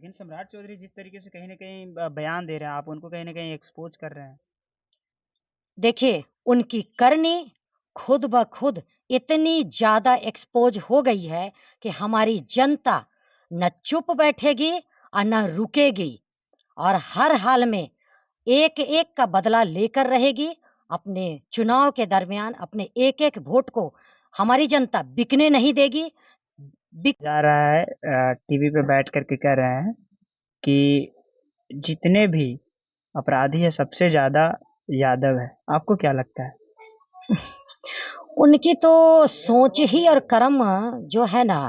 लेकिन सम्राट चौधरी जिस तरीके से कहीं न कहीं बयान दे रहे हैं, आप उनको कहीं न कहीं एक्सपोज़ कर रहे हैं। देखिए, उनकी करनी खुद ब खुद इतनी ज़्यादा एक्सपोज़ हो गई है कि हमारी जनता न चुप बैठेगी और न रुकेगी और हर हाल में एक-एक का बदला लेकर रहेगी। अपने चुनाव के दरमियान अपने एक-एक वोट को हमारी जनता बिकने नहीं देगी। बिक जा रहा है टीवी पे बैठ कर के कह रहे हैं कि जितने भी अपराधी हैं सबसे ज़्यादा यादव है। आपको क्या लगता है? उनकी तो सोच ही और कर्म जो है ना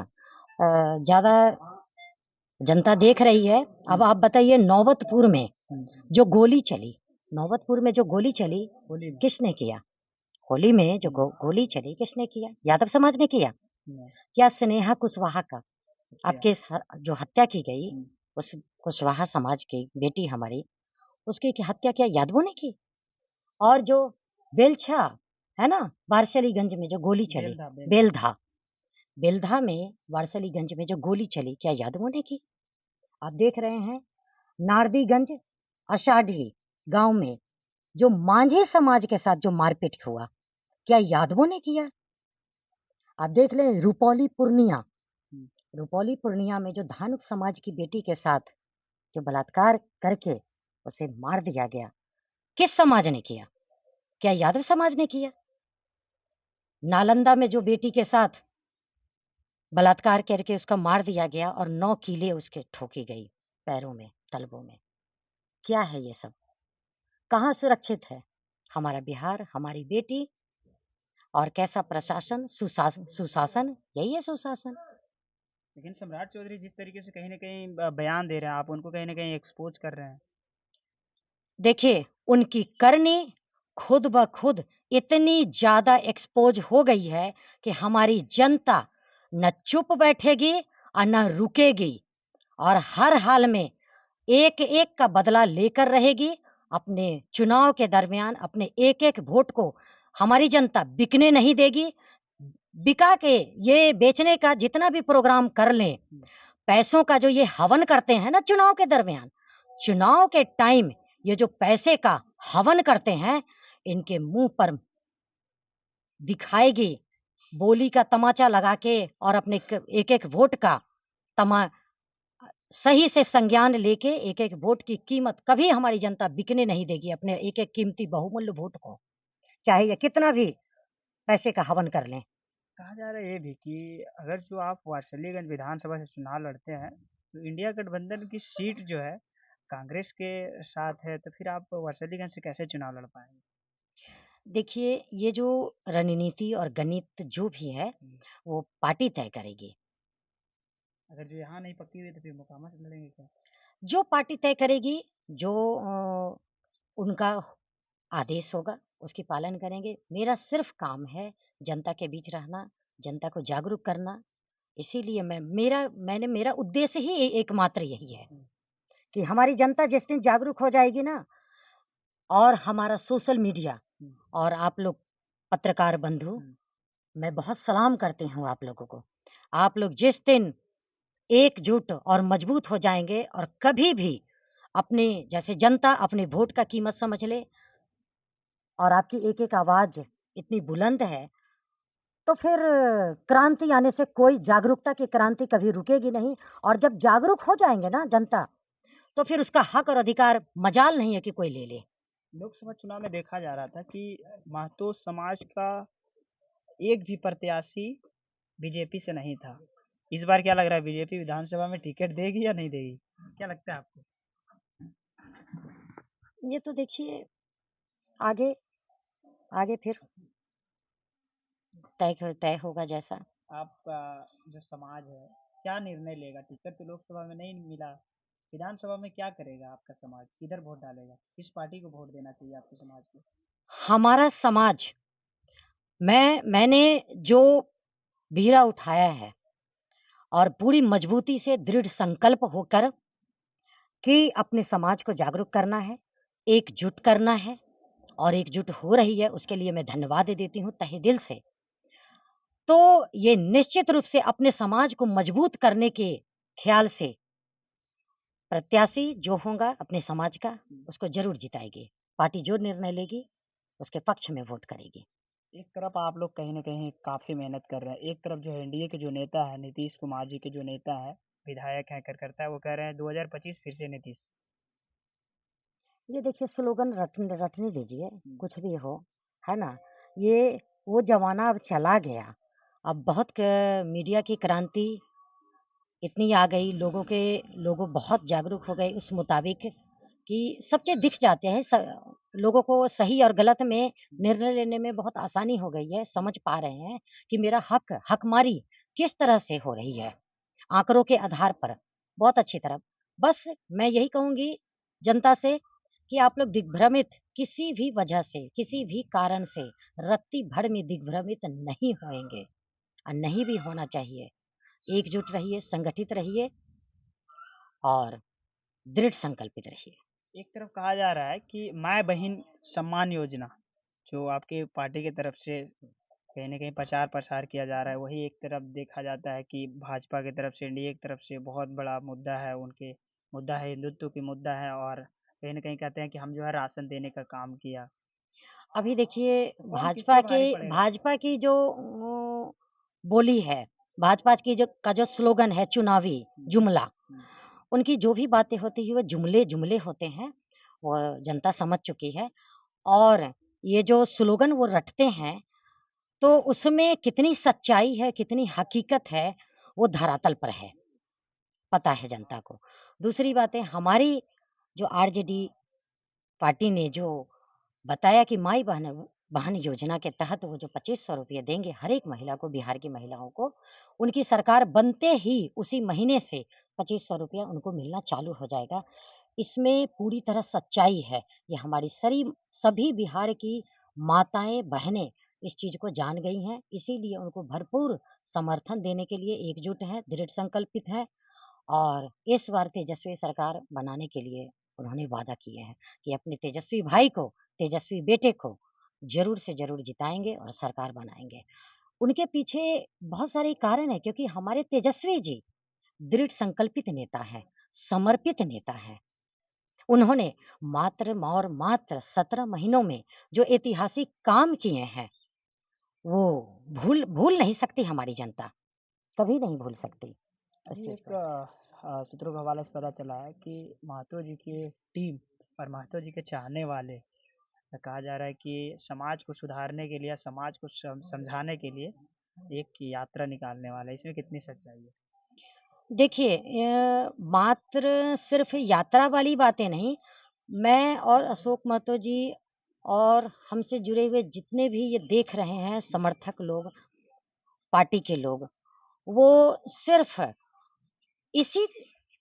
ज़्यादा जनता देख रही है। अब आप बताइए नौबतपुर में हुँ, जो गोली चली, नौबतपुर में जो गोली चली, होली में। किसने किया? होली में जो गोली चली किसने किया? यादव समाज ने किया? हुँ, क्या स्नेहा कुशवाहा का किया। आपके जो हत्या की गई, हुँ, उस कुशवाहा समाज की बेटी हमारी, उसकी क्या हत्या क्या यादवों ने की? और जो बेलछा है ना, वारसलीगंज में जो गोली चली, बेलधा। बेलधा, बेलधा में वारसलीगंज में जो गोली चली, क्या यादवों ने की? आप देख रहे हैं नारदीगंज, अषाढ़ी गाँव में जो मांझी समाज के साथ जो मारपीट हुआ, क्या यादवों ने किया? आप देख लें रुपौली पूर्णिया, हुँ, रुपौली पूर्णिया में जो धानुक समाज की बेटी के साथ जो बलात्कार करके उसे मार दिया गया, किस समाज ने किया? क्या यादव समाज ने किया? नालंदा में जो बेटी के साथ बलात्कार करके उसका मार दिया गया और 9 कीलें उसके ठोकी गई पैरों में, तलवों में। क्या है ये सब? कहाँ सुरक्षित है हमारा बिहार, हमारी बेटी? और कैसा प्रशासन, सुशासन, यही है सुशासन। लेकिन सम्राट चौधरी जिस तरीके से कहीं न कहीं बयान दे रहे हैं, आप उनको कहीं न कहीं एक्सपोज़ कर रहे हैं। देखिए, उनकी करनी खुद ब खुद इतनी ज़्यादा एक्सपोज़ हो गई है कि हमारी जनता न चुप बैठेगी और न रुकेगी और हर हाल में एक-एक का बदला लेकर रहेगी। अपने चुनाव के दरमियान अपने एक-एक वोट को हमारी जनता बिकने नहीं देगी। बिका के ये बेचने का जितना भी प्रोग्राम कर लें, हुँ, पैसों का जो ये हवन करते हैं ना चुनाव के दरमियान, चुनाव के टाइम ये जो पैसे का हवन करते हैं, इनके मुँह पर दिखाएगी बोली का तमाचा लगा के और अपने क एक-एक वोट का तमा सही से संज्ञान लेके एक-एक वोट की कीमत कभी हमारी जनता बिकने नहीं देगी अपने एक-एक कीमती बहुमूल्य वोट को, चाहे ये कितना भी पैसे का हवन कर लें। कहा जा रहा है ये भी कि अगर जो आप वारिसलीगंज विधानसभा से चुनाव लड़ते हैं, तो इंडिया गठबंधन की सीट जो है कांग्रेस के साथ है, तो फिर आप वारिसलीगंज से कैसे चुनाव लड़ पाएँगे? देखिए, ये जो रणनीति और गणित जो भी है, हुँ, वो पार्टी तय करेगी। अगर जो यहाँ नहीं पक्की हुई तो फिर मोकामा से लड़ेंगे क्या? जो पार्टी तय करेगी, जो उनका आदेश होगा, उसकी पालन करेंगे। मेरा सिर्फ़ काम है जनता के बीच रहना, जनता को जागरूक करना। इसीलिए मैंने मेरा उद्देश्य ही एकमात्र यही है हुँ, कि हमारी जनता जिस दिन जागरूक हो जाएगी ना और हमारा सोशल मीडिया हुँ, और आप लोग पत्रकार बंधु, हुँ, मैं बहुत सलाम करती हूँ आप लोगों को। आप लोग जिस दिन एकजुट और मजबूत हो जाएँगे और कभी भी अपने जैसे जनता अपने वोट का कीमत समझ ले और आपकी एक-एक आवाज़ इतनी बुलंद है, तो फिर क्रांति आने से कोई जागरूकता की क्रांति कभी रुकेगी नहीं और जब जागरूक हो जाएँगे ना जनता, तो फिर उसका हक और अधिकार मजाल नहीं है कि कोई ले ले। लोकसभा चुनाव में देखा जा रहा था कि महतो समाज का एक भी प्रत्याशी बीजेपी से नहीं था। इस बार क्या लग रहा है बीजेपी विधानसभा में टिकट देगी या नहीं देगी? क्या लगता है आपको? ये तो देखिए आगे आगे फिर तय होगा जैसा। आपका जो समाज है, क्या निर्णय लेगा? टिकट तो लोकसभा में नहीं मिला, विधानसभा में क्या करेगा आपका समाज? किधर वोट डालेगा? किस पार्टी को वोट देना चाहिए आपके समाज को? हमारा समाज मैंने जो बीड़ा उठाया है और पूरी मजबूती से दृढ़ संकल्प होकर कि अपने समाज को जागरूक करना है, एकजुट करना है और एकजुट हो रही है, उसके लिए मैं धन्यवाद देती हूँ तहे दिल से। तो ये निश्चित रूप से अपने समाज को मजबूत करने के ख़्याल से प्रत्याशी जो होगा अपने समाज का, उसको ज़रूर जिताएगी। पार्टी जो निर्णय लेगी, उसके पक्ष में वोट करेगी। एक तरफ आप लोग कहीं न कहीं काफ़ी मेहनत कर रहे हैं, एक तरफ जो है एनडीए के जो नेता हैं, नीतीश कुमार जी के जो नेता हैं, विधायक हैं, कार्यकर्ता है, वो कह रहे हैं 2025 फिर से नीतीश। ये देखिए स्लोगन रटने दीजिए, हुँ, कुछ भी हो, है ना? ये वो ज़माना अब चला गया। अब बहुत क मीडिया की क्रांति इतनी आ गई, लोग बहुत जागरूक हो गए उस मुताबिक कि सब चीज़ दिख जाते हैं। लोगों को सही और गलत में निर्णय लेने में बहुत आसानी हो गई है, समझ पा रहे हैं कि मेरा हकमारी किस तरह से हो रही है, आँकड़ों के आधार पर, बहुत अच्छी तरह। बस मैं यही कहूँगी जनता से कि आप लोग दिग्भ्रमित किसी भी वजह से, किसी भी कारण से रत्ती भर में दिग्भ्रमित नहीं होएँगे और नहीं भी होना चाहिए। एकजुट रहिए, संगठित रहिए और दृढ़ संकल्पित रहिए। एक तरफ कहा जा रहा है कि माँ-बहिन सम्मान योजना, जो आपकी पार्टी की तरफ से कहीं न कहीं प्रचार-प्रसार किया जा रहा है, वही एक तरफ देखा जाता है कि भाजपा की तरफ से, एनडीए की तरफ से बहुत बड़ा मुद्दा है उनके, मुद्दा है हिंदुत्व की मुद्दा है और कहीं न कहीं कहते हैं कि हम जो है राशन देने का काम किया। अभी देखिए कौन किस पे भारी पड़ेगा? भाजपा की जो बोली है, भाजपा की जो स्लोगन है चुनावी हुँ, जुमला, हुँ, उनकी जो भी बातें होती हैं वो जुमले होते हैं, वो जनता समझ चुकी है और ये जो स्लोगन वो रटते हैं, तो उसमें कितनी सच्चाई है, कितनी हकीकत है, वो धरातल पर है, पता है जनता को। दूसरी बात है हमारी जो आरजेडी पार्टी ने जो बताया कि माई बहन बहन योजना के तहत वो जो 2500 रुपये देंगे हर एक महिला को, बिहार की महिलाओं को, उनकी सरकार बनते ही उसी महीने से 2500 रुपया उनको मिलना चालू हो जाएगा। इसमें पूरी तरह सच्चाई है। ये हमारी सभी बिहार की माताएँ, बहनें इस चीज़ को जान गई हैं, इसीलिए उनको भरपूर समर्थन देने के लिए एकजुट हैं, दृढ़ संकल्पित हैं और इस बार तेजस्वी सरकार बनाने के लिए उन्होंने वादा किए हैं कि अपने तेजस्वी भाई को, तेजस्वी बेटे को ज़रूर से ज़रूर जिताएँगे और सरकार बनाएँगे। उनके पीछे बहुत सारे कारण हैं क्योंकि हमारे तेजस्वी जी दृढ़ संकल्पित नेता हैं, समर्पित नेता हैं। उन्होंने मात्र 17 महीनों में जो ऐतिहासिक काम किए हैं, वो भूल नहीं सकती हमारी जनता, कभी नहीं भूल सकती इस अभी चीज़ एक को। सूत्रों के हवाले से पता चला है कि महतो जी की टीम और महतो जी के चाहने वाले कहा जा रहा है कि समाज को सुधारने के लिए, समाज को समझाने के लिए एक यात्रा निकालने वाला है। इसमें कितनी सच्चाई है? देखिए मात्र सिर्फ़ यात्रा वाली बातें नहीं, मैं और अशोक महतो जी और हमसे जुड़े हुए जितने भी ये देख रहे हैं समर्थक लोग, पार्टी के लोग, वो सिर्फ़ इसी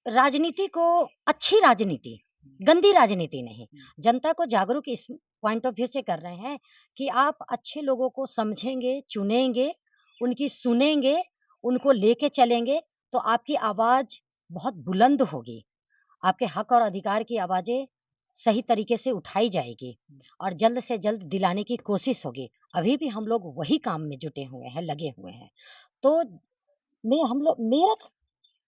राजनीति को अच्छी राजनीति, गंदी राजनीति नहीं, जनता को जागरूक इस पॉइंट ऑफ व्यू से कर रहे हैं कि आप अच्छे लोगों को समझेंगे, चुनेंगे, उनकी सुनेंगे, उनको लेके चलेंगे, तो आपकी आवाज़ बहुत बुलंद होगी। आपके हक और अधिकार की आवाज़ें सही तरीके से उठाई जाएगी और जल्द से जल्द दिलाने की कोशिश होगी। अभी भी हम लोग वही काम में जुटे हुए हैं, लगे हुए हैं। तो मैं हम लोग मेरा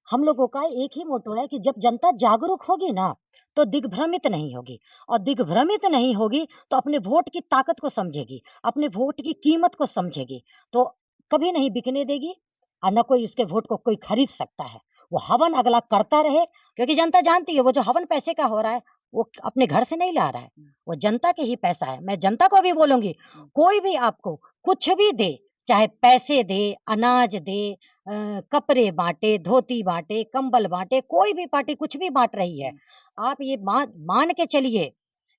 हम लोगों का एक ही मोटो है कि जब जनता जागरूक होगी ना, तो दिग्भ्रमित नहीं होगी और दिग्भ्रमित नहीं होगी, तो अपने वोट की ताकत को समझेगी, अपने वोट की कीमत को समझेगी, तो कभी नहीं बिकने देगी और ना कोई उसके वोट को कोई खरीद सकता है। वो हवन अगला करता रहे क्योंकि जनता जानती है वो जो हवन पैसे का हो रहा है, वो अपने घर से नहीं ला रहा है, वो जनता के ही पैसा है। मैं जनता को भी बोलूँगी, कोई भी आपको कुछ भी दे, चाहे पैसे दे, अनाज दे कपड़े बाँटे, धोती बाँटे, कंबल बाँटे, कोई भी पार्टी कुछ भी बाँट रही है। आप ये मान के चलिए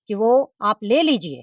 कि वो आप ले लीजिए